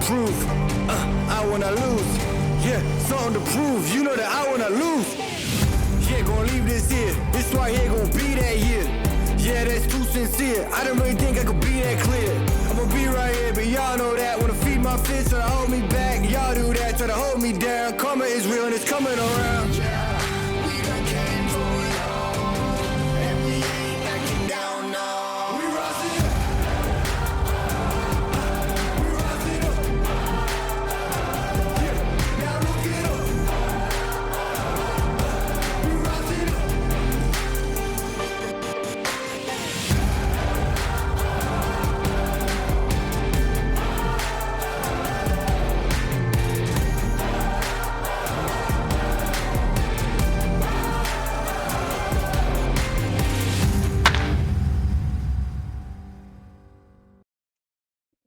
prove. I wanna lose. Yeah, something to prove. You know that I wanna lose. Yeah, gonna leave this here. This right here gonna be that year. Yeah, that's too sincere. I don't really think I could be that clear. I'ma be right here, but y'all know that. Wanna feed my fist, try to hold me back. Y'all do that, try to hold me down. Karma is real and it's coming around.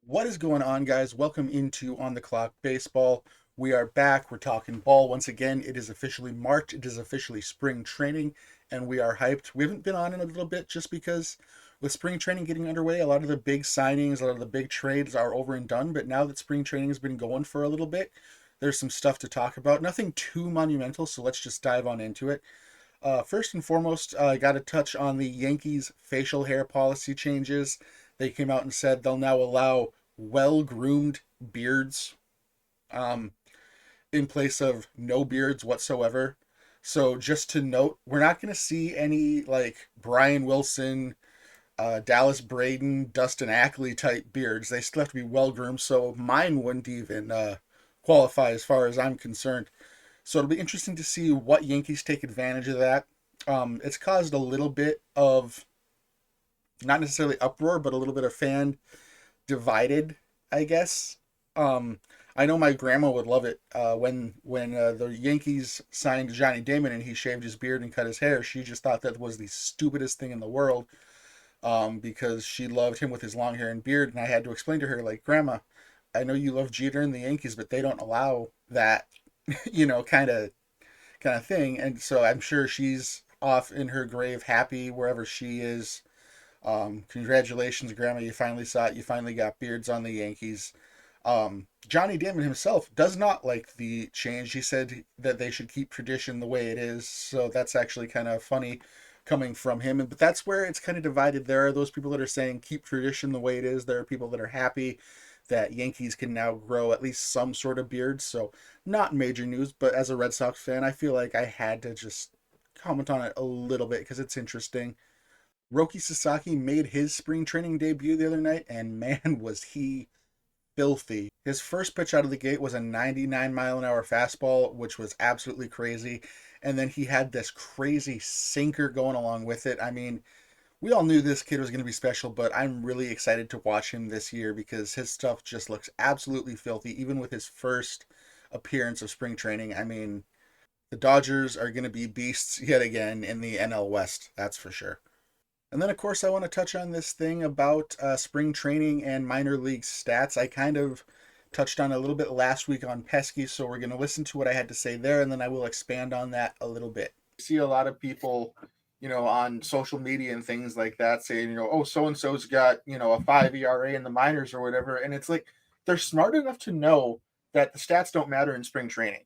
What is going on, guys? Welcome into On the Clock Baseball. We are back. We're talking ball once again. It is officially March. It is officially spring training, and we are hyped. We haven't been on in a little bit just because with spring training getting underway, a lot of the big signings, a lot of the big trades are over and done. But now that spring training has been going for a little bit, there's some stuff to talk about. Nothing too monumental, so let's just dive on into it. First and foremost, I got to touch on the Yankees' facial hair policy changes. They came out and said they'll now allow well-groomed beards in place of no beards whatsoever. So just to note, we're not going to see any like Brian Wilson, Dallas Braden, Dustin Ackley type beards. They still have to be well-groomed, so mine wouldn't even qualify as far as I'm concerned. So it'll be interesting to see what Yankees take advantage of that. It's caused a little bit of, not necessarily uproar, but a little bit of fan divided, I guess. I know my grandma would love it. When the Yankees signed Johnny Damon and he shaved his beard and cut his hair, she just thought that was the stupidest thing in the world, because she loved him with his long hair and beard. And I had to explain to her, like, Grandma, I know you love Jeter and the Yankees, but they don't allow that, kind of thing. And so I'm sure she's off in her grave, happy wherever she is. Congratulations, Grandma, you finally saw it. You finally got beards on the Yankees. Johnny Damon himself does not like the change. He said that they should keep tradition the way it is. So that's actually kind of funny coming from him. But that's where it's kind of divided. There are those people that are saying keep tradition the way it is. There are people that are happy that Yankees can now grow at least some sort of beard. So not major news, but as a Red Sox fan, I feel like I had to just comment on it a little bit because it's interesting. Roki Sasaki made his spring training debut the other night, and man, was he filthy. His first pitch out of the gate was a 99-mile-an-hour fastball, which was absolutely crazy. And then he had this crazy sinker going along with it. I mean, we all knew this kid was going to be special, but I'm really excited to watch him this year because his stuff just looks absolutely filthy, even with his first appearance of spring training. I mean, the Dodgers are going to be beasts yet again in the NL West, that's for sure. And then, of course, I want to touch on this thing about spring training and minor league stats. I kind of touched on it a little bit last week on Pesky, so we're going to listen to what I had to say there, and then I will expand on that a little bit. I see a lot of people, on social media and things like that saying, oh, so-and-so's got, a 5 ERA in the minors or whatever. And it's like, they're smart enough to know that the stats don't matter in spring training.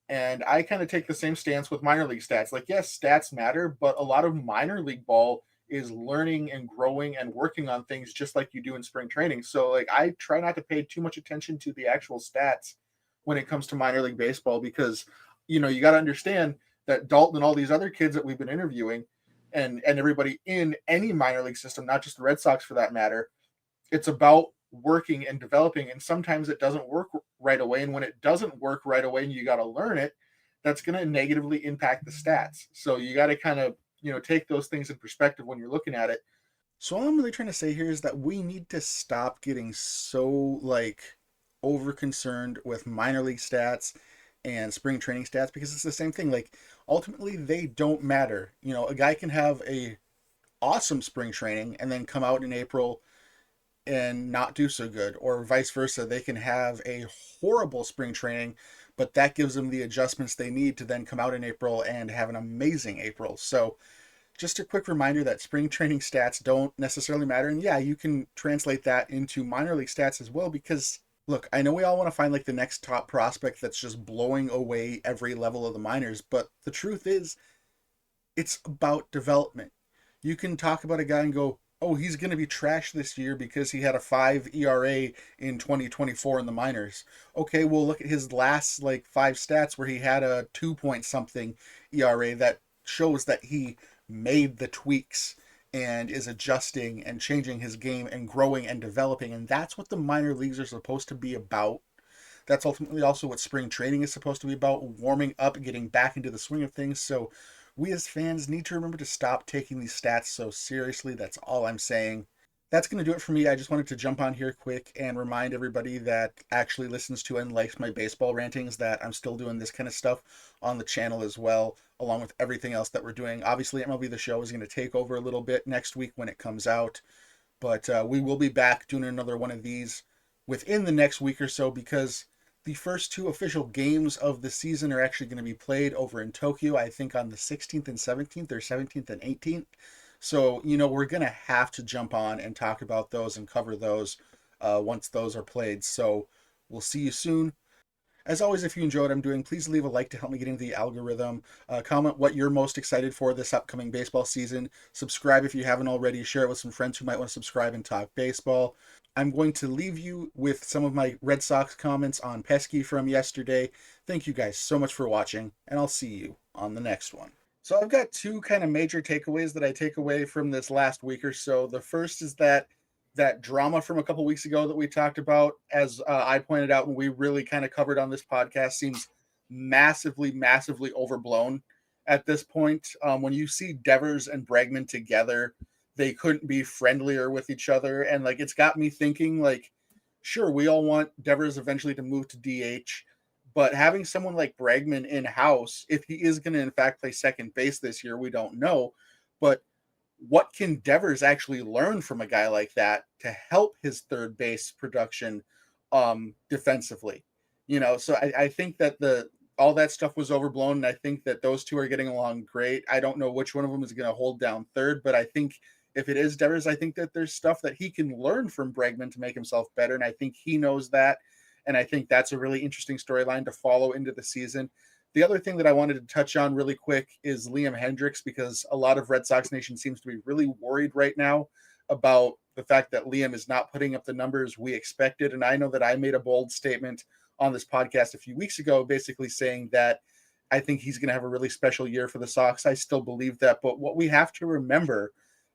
And I kind of take the same stance with minor league stats. Like, yes, stats matter, but a lot of minor league ball is learning and growing and working on things just like you do in spring training. So like I try not to pay too much attention to the actual stats when it comes to minor league baseball because you got to understand that Dalton and all these other kids that we've been interviewing and everybody in any minor league system, not just the Red Sox for that matter, it's about working and developing, and sometimes it doesn't work right away, and when it doesn't work right away and you got to learn it, that's going to negatively impact the stats. So you got to kind of take those things in perspective when you're looking at it. So all I'm really trying to say here is that we need to stop getting so over concerned with minor league stats and spring training stats because it's the same thing. Like ultimately they don't matter. A guy can have a awesome spring training and then come out in April and not do so good, or vice versa. They can have a horrible spring training, but that gives them the adjustments they need to then come out in April and have an amazing April. So just a quick reminder that spring training stats don't necessarily matter. And yeah, you can translate that into minor league stats as well, because Look, I know we all want to find like the next top prospect that's just blowing away every level of the minors, but the truth is, it's about development. You can talk about a guy and go, oh, he's going to be trash this year because he had a 5 ERA in 2024 in the minors. Okay, well, look at his last like 5 stats where he had a 2 point something ERA that shows that he made the tweaks and is adjusting and changing his game and growing and developing. And that's what the minor leagues are supposed to be about. That's ultimately also what spring training is supposed to be about, warming up, getting back into the swing of things. So we as fans need to remember to stop taking these stats so seriously. That's all I'm saying. That's going to do it for me. I just wanted to jump on here quick and remind everybody that actually listens to and likes my baseball rantings that I'm still doing this kind of stuff on the channel as well, along with everything else that we're doing. Obviously, MLB The Show is going to take over a little bit next week when it comes out, but we will be back doing another one of these within the next week or so because the first 2 official games of the season are actually going to be played over in Tokyo, I think on the 16th and 17th or 17th and 18th. So, we're going to have to jump on and talk about those and cover those once those are played. So, we'll see you soon. As always, if you enjoy what I'm doing, please leave a like to help me get into the algorithm. Comment what you're most excited for this upcoming baseball season. Subscribe if you haven't already. Share it with some friends who might want to subscribe and talk baseball. I'm going to leave you with some of my Red Sox comments on Pesky from yesterday. Thank you guys so much for watching, and I'll see you on the next one. So I've got 2 kind of major takeaways that I take away from this last week or so. The first is that drama from a couple weeks ago that we talked about, as I pointed out when we really kind of covered on this podcast, seems massively, massively overblown at this point. When you see Devers and Bregman together, they couldn't be friendlier with each other. And like, it's got me thinking like, sure, we all want Devers eventually to move to DH, but having someone like Bregman in house, if he is going to in fact play second base this year, we don't know. But what can Devers actually learn from a guy like that to help his third base production defensively? So I think that all that stuff was overblown, and I think that those two are getting along great. I don't know which one of them is going to hold down third, but I think if it is Devers, I think that there's stuff that he can learn from Bregman to make himself better, and I think he knows that, and I think that's a really interesting storyline to follow into the season. The other thing that I wanted to touch on really quick is Liam Hendriks, because a lot of Red Sox Nation seems to be really worried right now about the fact that Liam is not putting up the numbers we expected. And I know that I made a bold statement on this podcast a few weeks ago, basically saying that I think he's going to have a really special year for the Sox. I still believe that. But what we have to remember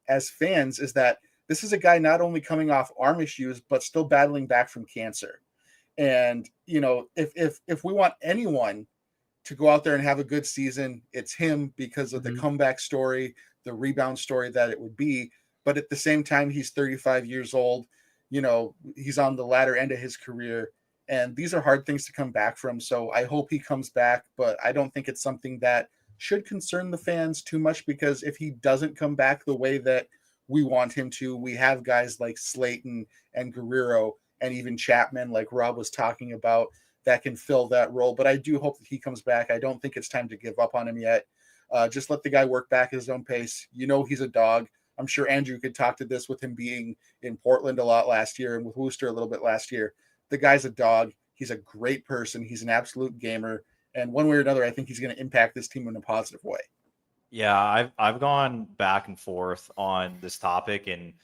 as fans is that this is a guy not only coming off arm issues, but still battling back from cancer. And, if we want anyone to go out there and have a good season, it's him because of the comeback story, the rebound story that it would be. But at the same time, he's 35 years old. He's on the latter end of his career. And these are hard things to come back from. So I hope he comes back, but I don't think it's something that should concern the fans too much, because if he doesn't come back the way that we want him to, we have guys like Slayton and Guerrero and even Chapman, like Rob was talking about, that can fill that role. But I do hope that he comes back. I don't think it's time to give up on him yet. Just let the guy work back at his own pace. He's a dog. I'm sure Andrew could talk to this with him being in Portland a lot last year and with Worcester a little bit last year. The guy's a dog. He's a great person. He's an absolute gamer. And one way or another, I think he's going to impact this team in a positive way. Yeah, I've gone back and forth on this topic, and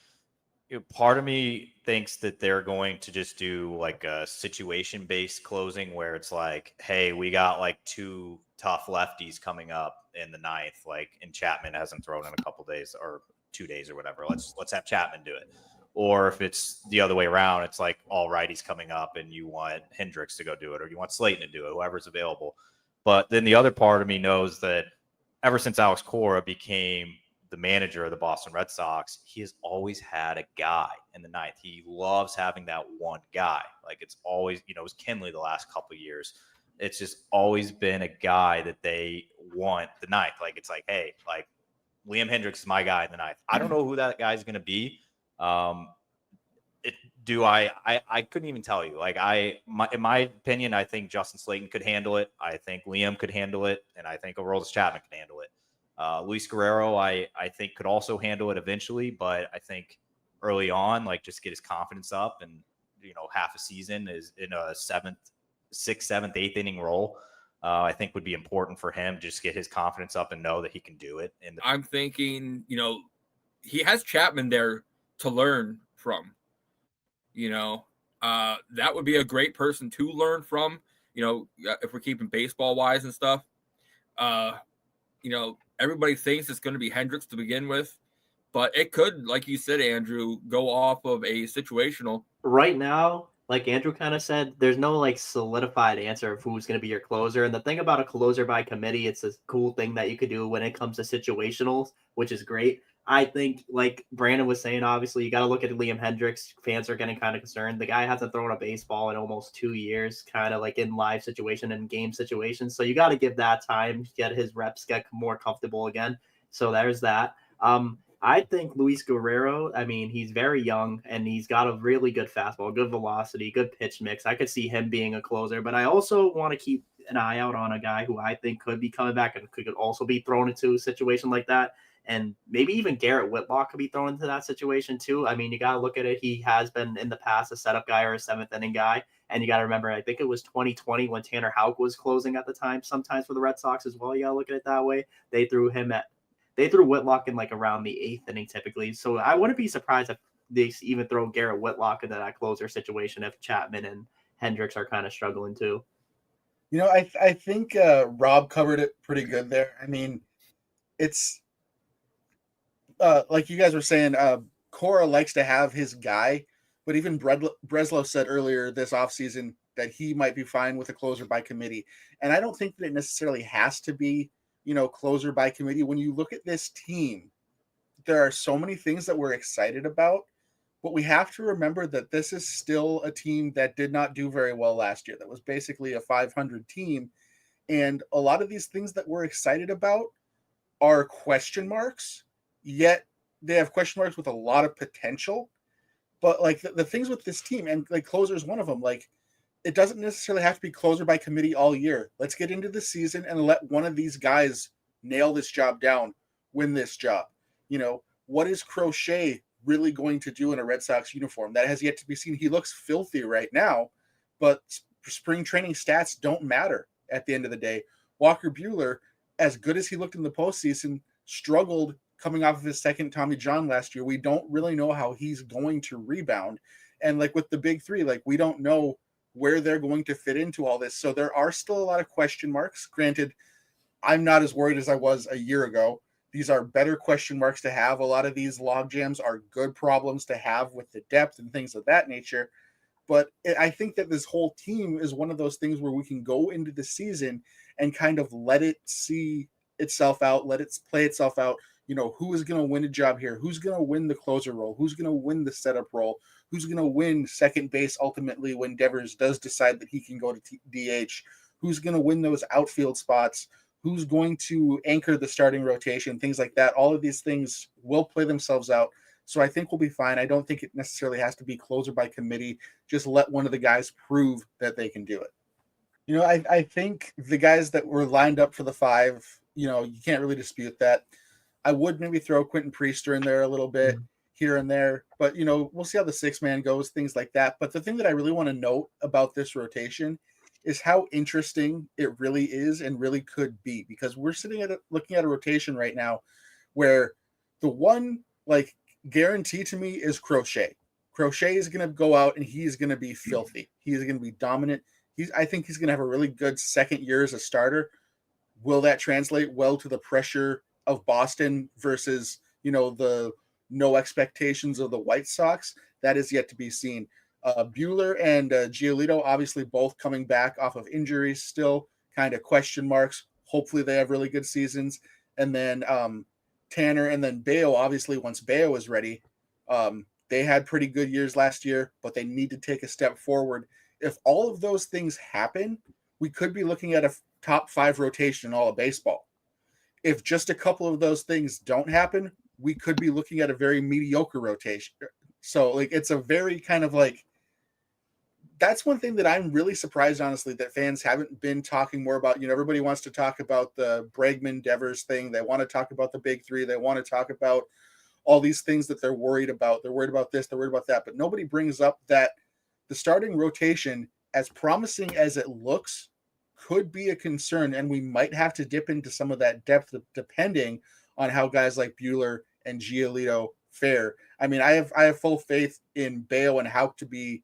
part of me thinks that they're going to just do like a situation-based closing where it's like, hey, we got like 2 tough lefties coming up in the 9th, and Chapman hasn't thrown in a couple days or 2 days or whatever. Let's have Chapman do it. Or if it's the other way around, it's like all righties coming up and you want Hendricks to go do it, or you want Slayton to do it, whoever's available. But then the other part of me knows that ever since Alex Cora became the manager of the Boston Red Sox, he has always had a guy in the 9th. He loves having that one guy. Like, it's always, it was Kenley the last couple of years. It's just always been a guy that they want the 9th. Like, it's like, hey, like Liam Hendriks is my guy in the 9th. I don't know who that guy's going to be. I couldn't even tell you. Like, in my opinion, I think Justin Slayton could handle it. I think Liam could handle it. And I think Aroldis Chapman could handle it. Luis Guerrero, I think could also handle it eventually, but I think early on, like, just get his confidence up and half a season is in a sixth, seventh, eighth inning role. I think would be important for him, just get his confidence up and know that he can do it. I'm thinking, he has Chapman there to learn from. That would be a great person to learn from. If we're keeping baseball wise and stuff. Everybody thinks it's going to be Hendricks to begin with, but it could, like you said, Andrew, go off of a situational. Right now, like Andrew kind of said, there's no like solidified answer of who's going to be your closer. And the thing about a closer by committee, it's a cool thing that you could do when it comes to situationals, which is great. I think, like Brandon was saying, obviously, you got to look at Liam Hendricks. Fans are getting kind of concerned. The guy hasn't thrown a baseball in almost 2 years, kind of like in live situation and game situations. So you got to give that time, get his reps, get more comfortable again. So there's that. I think Luis Guerrero, he's very young and he's got a really good fastball, good velocity, good pitch mix. I could see him being a closer, but I also want to keep an eye out on a guy who I think could be coming back and could also be thrown into a situation like that. And maybe even Garrett Whitlock could be thrown into that situation too. You got to look at it. He has been in the past a setup guy or a seventh inning guy. And you got to remember, I think it was 2020 when Tanner Houck was closing at the time, sometimes for the Red Sox as well. You got to look at it that way. They threw Whitlock in like around the eighth inning typically. So I wouldn't be surprised if they even throw Garrett Whitlock into that closer situation if Chapman and Hendricks are kind of struggling too. I think Rob covered it pretty good there. It's like you guys were saying, Cora likes to have his guy, but even Breslow said earlier this offseason that he might be fine with a closer by committee. And I don't think that it necessarily has to be, closer by committee. When you look at this team, there are so many things that we're excited about, but we have to remember that this is still a team that did not do very well last year. That was basically a 500 team. And a lot of these things that we're excited about are question marks, yet they have question marks with a lot of potential. But like the things with this team, and like closer is one of them, like it doesn't necessarily have to be closer by committee all year. Let's get into the season and let one of these guys nail this job down, win this job. What is Crochet really going to do in a Red Sox uniform? That has yet to be seen. He looks filthy right now, but spring training stats don't matter at the end of the day. Walker Buehler, as good as he looked in the postseason, struggled coming off of his second Tommy John last year. We don't really know how he's going to rebound. And like with the big three, like we don't know where they're going to fit into all this. So there are still a lot of question marks. Granted, I'm not as worried as I was a year ago. These are better question marks to have. A lot of these log jams are good problems to have with the depth and things of that nature. But I think that this whole team is one of those things where we can go into the season and kind of let it see itself out, let it play itself out. Who is going to win a job here? Who's going to win the closer role? Who's going to win the setup role? Who's going to win second base ultimately when Devers does decide that he can go to DH? Who's going to win those outfield spots? Who's going to anchor the starting rotation? Things like that. All of these things will play themselves out. So I think we'll be fine. I don't think it necessarily has to be closer by committee. Just let one of the guys prove that they can do it. I think the guys that were lined up for the 5, you can't really dispute that. I would maybe throw Quentin Priester in there a little bit here and there, but we'll see how the 6-man goes, things like that. But the thing that I really want to note about this rotation is how interesting it really is and really could be, because we're looking at a rotation right now where the one like guarantee to me is Crochet. Crochet is going to go out and he's going to be filthy. He's going to be dominant. I think he's going to have a really good second year as a starter. Will that translate well to the pressure of Boston versus, the no expectations of the White Sox? That is yet to be seen. Buehler and Giolito, obviously both coming back off of injuries still, kind of question marks. Hopefully they have really good seasons. And then Tanner and then Bayo, obviously once Bayo is ready, they had pretty good years last year, but they need to take a step forward. If all of those things happen, we could be looking at a top 5 rotation in all of baseball. If just a couple of those things don't happen, we could be looking at a very mediocre rotation. So like, it's a very kind of like, that's one thing that I'm really surprised, honestly, that fans haven't been talking more about. Everybody wants to talk about the Bregman Devers thing. They want to talk about the big 3. They want to talk about all these things that they're worried about. They're worried about this, they're worried about that, but nobody brings up that the starting rotation, as promising as it looks, could be a concern, and we might have to dip into some of that depth depending on how guys like Buehler and Giolito fare. I mean, I have full faith in Bayo and Houck to be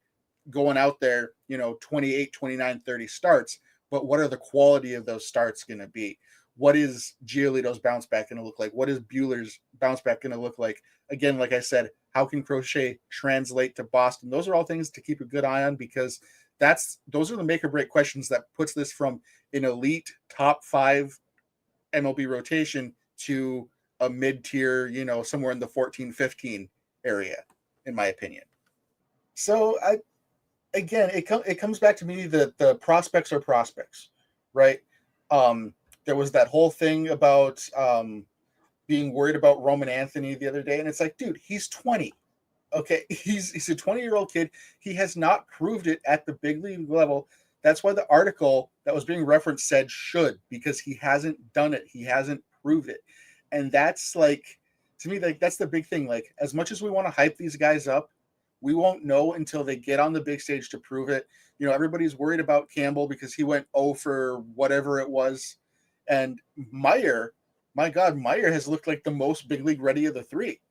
going out there, 28, 29, 30 starts, but what are the quality of those starts going to be? What is Giolito's bounce back going to look like? What is Buehler's bounce back going to look like? Again, like I said, how can Crochet translate to Boston? Those are all things to keep a good eye on, because those are the make or break questions that puts this from an elite top 5 MLB rotation to a mid-tier, somewhere in the 14, 15 area, in my opinion. So it comes back to me that the prospects are prospects, right? There was that whole thing about being worried about Roman Anthony the other day, and it's like, dude, he's 20. Okay, he's a 20-year-old kid. He has not proved it at the big league level. That's why the article that was being referenced said should, because he hasn't done it. He hasn't proved it. And that's like, to me, like, that's the big thing. Like, as much as we want to hype these guys up, we won't know until they get on the big stage to prove it. Everybody's worried about Campbell because he went 0 for whatever it was. And Meyer, my God, Meyer has looked like the most big league ready of the three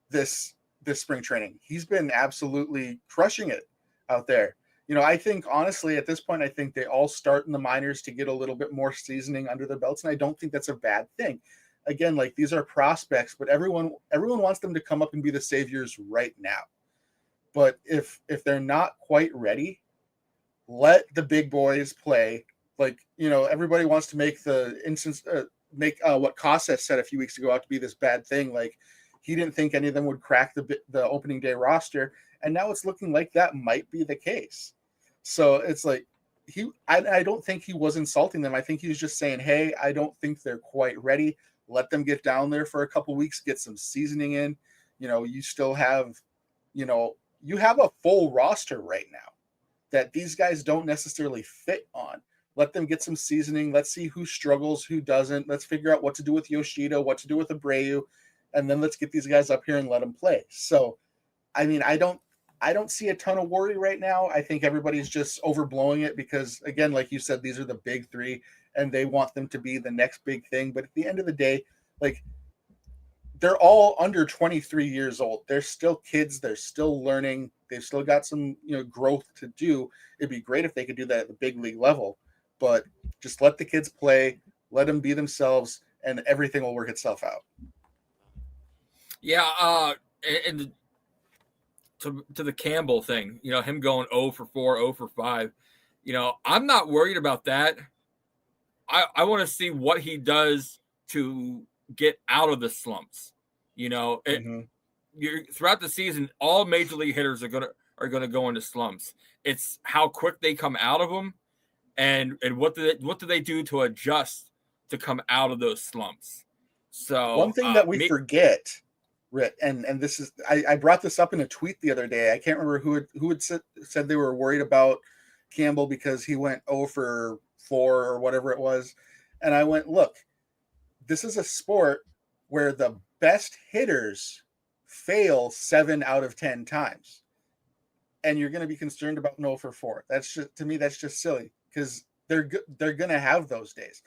this spring training. He's been absolutely crushing it out there. I think, honestly, at this point, I think they all start in the minors to get a little bit more seasoning under their belts, and I don't think that's a bad thing. Again, like, these are prospects, but everyone wants them to come up and be the saviors right now. But if they're not quite ready, let the big boys play. Like, everybody wants to make the instance what Kostas said a few weeks ago out to be this bad thing. Like, he didn't think any of them would crack the opening day roster, and now it's looking like that might be the case. So it's like I don't think he was insulting them. I think he was just saying, hey, I don't think they're quite ready. Let them get down there for a couple weeks, get some seasoning in. You still have, you have a full roster right now that these guys don't necessarily fit on. Let them get some seasoning. Let's see who struggles, who doesn't. Let's figure out what to do with Yoshida, what to do with Abreu, and then let's get these guys up here and let them play. So, I mean, I don't see a ton of worry right now. I think everybody's just overblowing it because, again, like you said, these are the big three, and they want them to be the next big thing. But at the end of the day, like, they're all under 23 years old. They're still kids. They're still learning. They've still got some, growth to do. It'd be great if they could do that at the big league level, but just let the kids play, let them be themselves, and everything will work itself out. Yeah. And to the Campbell thing, him going 0 for 4, 0 for 5, I'm not worried about that. I want to see what he does to get out of the slumps. Throughout the season, all major league hitters are gonna go into slumps. It's how quick they come out of them, and what do they do to adjust to come out of those slumps. So one thing that we forget, and this is I brought this up in a tweet the other day. I can't remember who had said they were worried about Campbell because he went 0 for 4 or whatever it was, and I went, look, this is a sport where the best hitters fail 7 out of 10 times, and you're going to be concerned about 0 for 4. That's just, to me, that's just silly because they're going to have those days.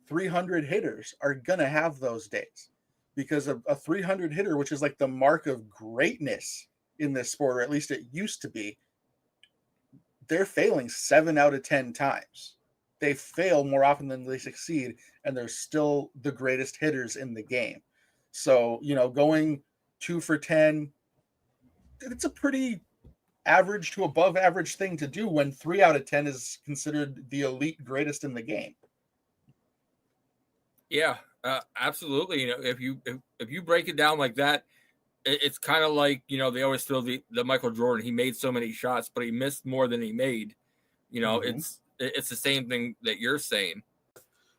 300 hitters are going to have those days because of a 300 hitter, which is like the mark of greatness in this sport, or at least it used to be. They're failing 7 out of 10 times. They fail more often than they succeed, and they're still the greatest hitters in the game. So, going 2 for 10, it's a pretty average to above average thing to do when 3 out of 10 is considered the elite greatest in the game. Yeah, absolutely. If you break it down like that, it's kind of like, they always throw the Michael Jordan. He made so many shots, but he missed more than he made. It's the same thing that you're saying.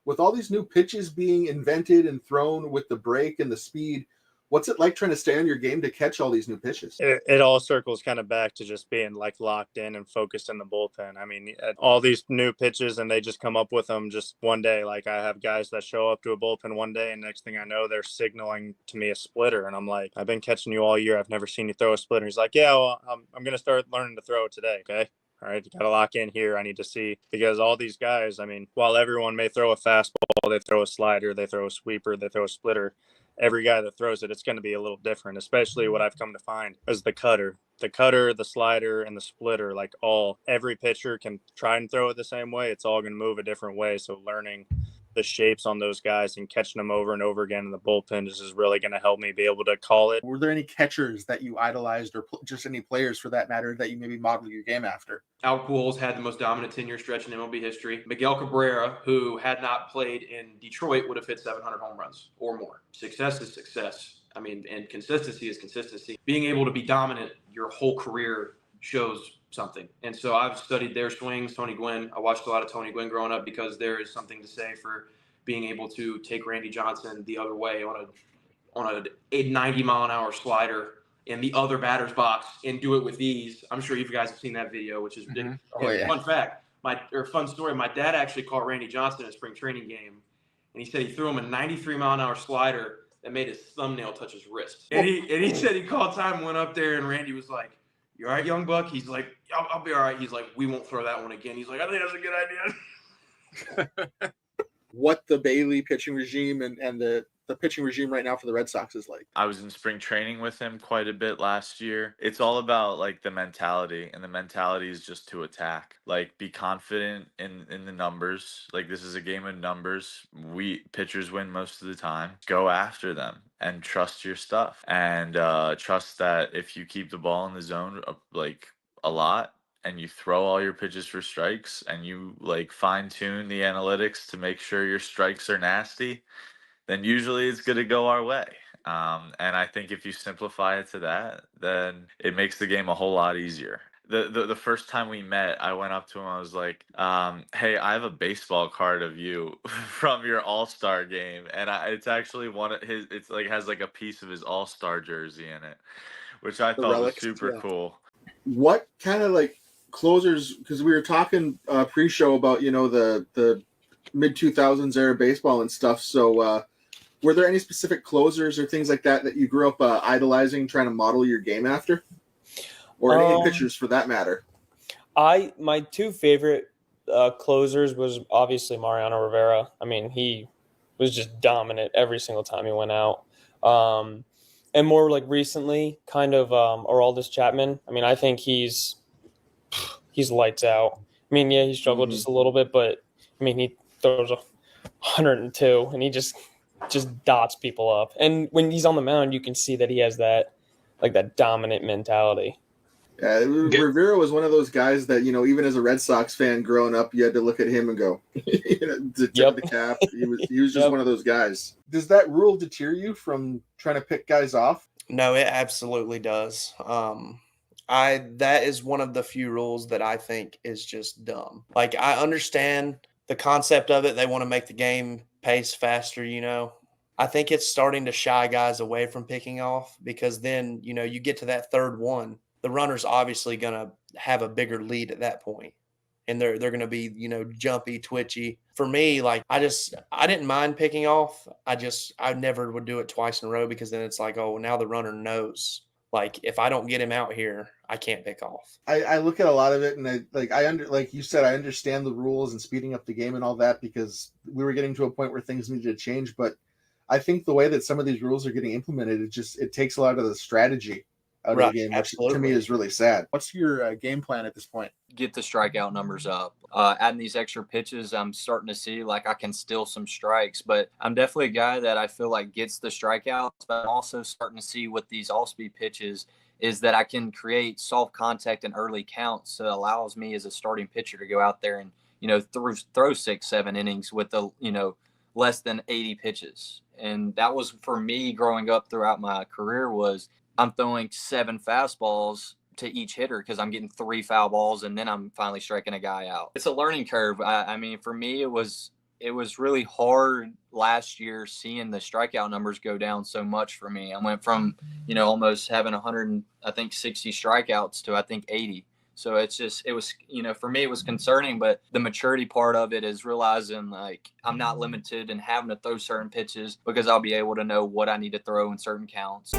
With all these new pitches being invented and thrown with the break and the speed, What's it like trying to stay on your game to catch all these new pitches? It all circles kind of back to just being like locked in and focused in the bullpen. I mean, all these new pitches and they just come up with them just one day. Like I have guys that show up to a bullpen one day and next thing I know, they're signaling to me a splitter. And I'm like, I've been catching you all year. I've never seen you throw a splitter. He's like, yeah, well, I'm going to start learning to throw it today. Okay. All right, you got to lock in here. I need to see, because all these guys, I mean, while everyone may throw a fastball, they throw a slider, they throw a sweeper, they throw a splitter. Every guy that throws it, it's going to be a little different, especially what I've come to find is the cutter. The cutter, the slider, and the splitter, like every pitcher can try and throw it the same way. It's all going to move a different way. So learning the shapes on those guys and catching them over and over again in the bullpen is really going to help me be able to call it. Were there any catchers that you idolized or just any players for that matter that you maybe modeled your game after? Al Pujols had the most dominant 10-year stretch in MLB history. Miguel Cabrera, who had not played in Detroit, would have hit 700 home runs or more. Success is success. I mean, and consistency is consistency. Being able to be dominant your whole career shows something. And so I've studied their swings. Tony Gwynn, I watched a lot of Tony Gwynn growing up because there is something to say for being able to take Randy Johnson the other way on a 90-mile-an-hour slider in the other batter's box and do it with ease. I'm sure you guys have seen that video, which is ridiculous. Oh, yeah. Fun fact, fun story, my dad actually caught Randy Johnson in a spring training game, and he said he threw him a 93-mile-an-hour slider that made his thumbnail touch his wrist. And he said he called time, went up there, and Randy was like, "You all right, young buck?" He's like, I'll be all right. He's like, "We won't throw that one again." He's like, "I think that's a good idea." What the Bailey pitching regime and the pitching regime right now for the Red Sox is like. I was in spring training with him quite a bit last year. It's all about like the mentality, and the mentality is just to attack. Like be confident in the numbers. Like this is a game of numbers. We pitchers win most of the time. Go after them and trust your stuff, and trust that if you keep the ball in the zone like a lot, and you throw all your pitches for strikes, and you like fine tune the analytics to make sure your strikes are nasty, then usually it's going to go our way. And I think if you simplify it to that, then it makes the game a whole lot easier. The first time we met, I went up to him. I was like, "Hey, I have a baseball card of you from your All-Star game, and it's actually one of his. It's like has like a piece of his All-Star jersey in it, which I thought was super cool." What kind of like closers? Because we were talking pre-show about the mid 2000s era baseball and stuff. So were there any specific closers or things like that you grew up idolizing, trying to model your game after, or any pitchers for that matter? My two favorite closers was obviously Mariano Rivera. I mean, he was just dominant every single time he went out. And more like recently, kind of Aroldis Chapman. I mean, I think he's lights out. I mean, yeah, he struggled just a little bit, but I mean, he throws 102 and he just dots people up. And when he's on the mound, you can see that he has that dominant mentality. Yeah, Rivera was one of those guys that, even as a Red Sox fan growing up, you had to look at him and go, the tip of the cap. He was just one of those guys. Does that rule deter you from trying to pick guys off? No, it absolutely does. That is one of the few rules that I think is just dumb. Like, I understand the concept of it. They want to make the game pace faster, I think it's starting to shy guys away from picking off, because then, you get to that third one, the runner's obviously going to have a bigger lead at that point. And they're going to be, jumpy, twitchy. For me, like, I didn't mind picking off. I never would do it twice in a row, because then it's like, oh, now the runner knows. Like, if I don't get him out here, I can't pick off. I look at a lot of it, and like you said, I understand the rules and speeding up the game and all that, because we were getting to a point where things needed to change. But I think the way that some of these rules are getting implemented, it takes a lot of the strategy out of the game, which to me is really sad. What's your game plan at this point? Get the strikeout numbers up. Adding these extra pitches, I'm starting to see like I can steal some strikes, but I'm definitely a guy that I feel like gets the strikeouts, but I'm also starting to see with these all-speed pitches is that I can create soft contact and early counts. So it allows me as a starting pitcher to go out there and, throw 6-7 innings with less than 80 pitches. And that was for me growing up throughout my career was I'm throwing 7 fastballs to each hitter because I'm getting 3 foul balls and then I'm finally striking a guy out. It's a learning curve. I mean, for me, it was it was really hard last year seeing the strikeout numbers go down so much for me. I went from, almost having 60 strikeouts to 80. So it was, for me, it was concerning, but the maturity part of it is realizing like I'm not limited and having to throw certain pitches because I'll be able to know what I need to throw in certain counts.